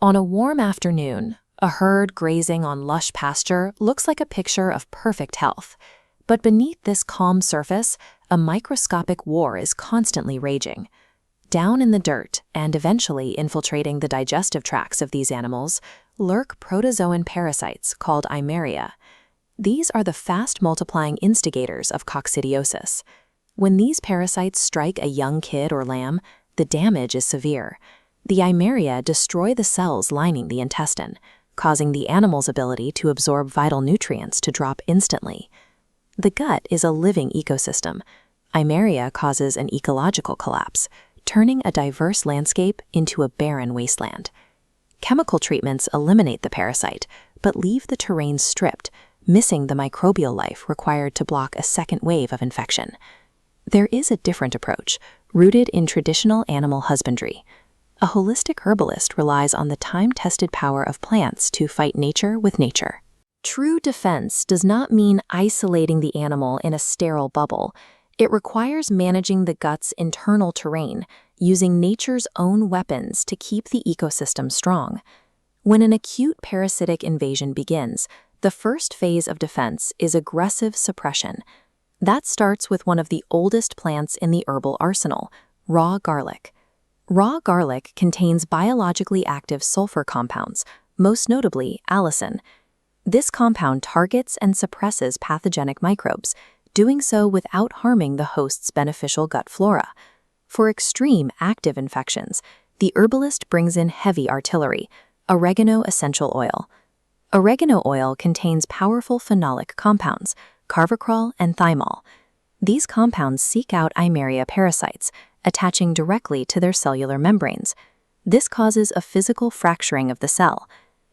On a warm afternoon, a herd grazing on lush pasture looks like a picture of perfect health. But beneath this calm surface, a microscopic war is constantly raging. Down in the dirt, and eventually infiltrating the digestive tracts of these animals, lurk protozoan parasites called Eimeria. These are the fast-multiplying instigators of coccidiosis. When these parasites strike a young kid or lamb, the damage is severe. The Eimeria destroy the cells lining the intestine, causing the animal's ability to absorb vital nutrients to drop instantly. The gut is a living ecosystem. Eimeria causes an ecological collapse, turning a diverse landscape into a barren wasteland. Chemical treatments eliminate the parasite, but leave the terrain stripped, missing the microbial life required to block a second wave of infection. There is a different approach, rooted in traditional animal husbandry. A holistic herbalist relies on the time-tested power of plants to fight nature with nature. True defense does not mean isolating the animal in a sterile bubble. It requires managing the gut's internal terrain, using nature's own weapons to keep the ecosystem strong. When an acute parasitic invasion begins, the first phase of defense is aggressive suppression. That starts with one of the oldest plants in the herbal arsenal, raw garlic. Raw garlic contains biologically active sulfur compounds, most notably allicin. This compound targets and suppresses pathogenic microbes, doing so without harming the host's beneficial gut flora. For extreme active infections, the herbalist brings in heavy artillery, oregano essential oil. Oregano oil contains powerful phenolic compounds, carvacrol and thymol. These compounds seek out Eimeria parasites, attaching directly to their cellular membranes. This causes a physical fracturing of the cell.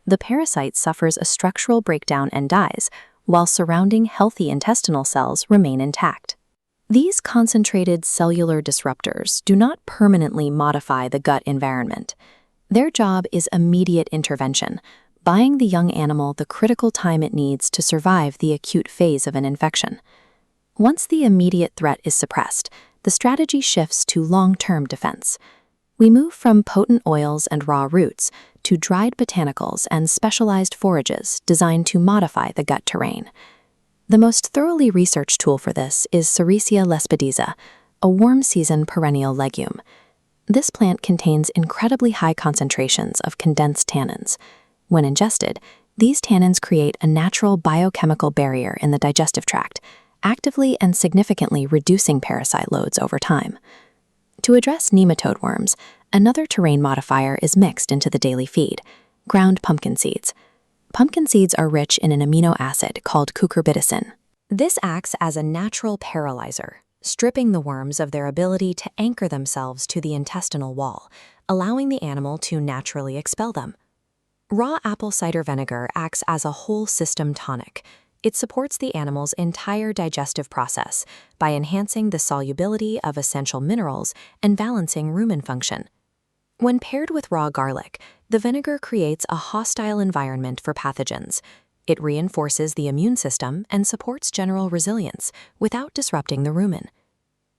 The parasite suffers a structural breakdown and dies, while surrounding healthy intestinal cells remain intact. These concentrated cellular disruptors do not permanently modify the gut environment. Their job is immediate intervention, buying the young animal the critical time it needs to survive the acute phase of an infection. Once the immediate threat is suppressed, the strategy shifts to long-term defense. We move from potent oils and raw roots to dried botanicals and specialized forages designed to modify the gut terrain. The most thoroughly researched tool for this is Sericea lespedeza, a warm-season perennial legume. This plant contains incredibly high concentrations of condensed tannins. When ingested, these tannins create a natural biochemical barrier in the digestive tract, actively and significantly reducing parasite loads over time. To address nematode worms, another terrain modifier is mixed into the daily feed: ground pumpkin seeds. Pumpkin seeds are rich in an amino acid called cucurbitacin. This acts as a natural paralyzer, stripping the worms of their ability to anchor themselves to the intestinal wall, allowing the animal to naturally expel them. Raw apple cider vinegar acts as a whole system tonic. It supports the animal's entire digestive process by enhancing the solubility of essential minerals and balancing rumen function. When paired with raw garlic, the vinegar creates a hostile environment for pathogens. It reinforces the immune system and supports general resilience without disrupting the rumen.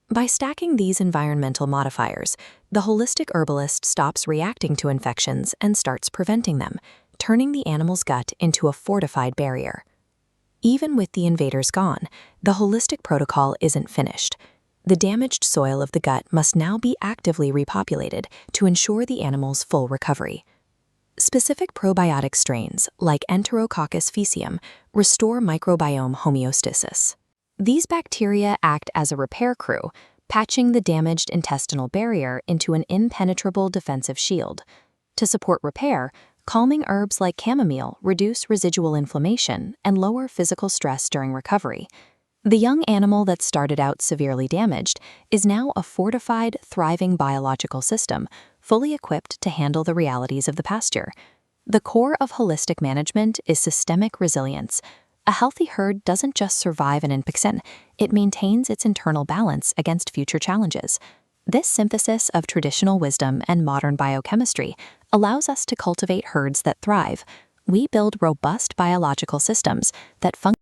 By stacking these environmental modifiers, the holistic herbalist stops reacting to infections and starts preventing them, turning the animal's gut into a fortified barrier. Even with the invaders gone, the holistic protocol isn't finished. The damaged soil of the gut must now be actively repopulated to ensure the animal's full recovery. Specific probiotic strains, like Enterococcus faecium, restore microbiome homeostasis. These bacteria act as a repair crew, patching the damaged intestinal barrier into an impenetrable defensive shield. To support repair, calming herbs like chamomile reduce residual inflammation and lower physical stress during recovery. The young animal that started out severely damaged is now a fortified, thriving biological system, fully equipped to handle the realities of the pasture. The core of holistic management is systemic resilience. A healthy herd doesn't just survive an infection, it maintains its internal balance against future challenges. This synthesis of traditional wisdom and modern biochemistry allows us to cultivate herds that thrive. We build robust biological systems that function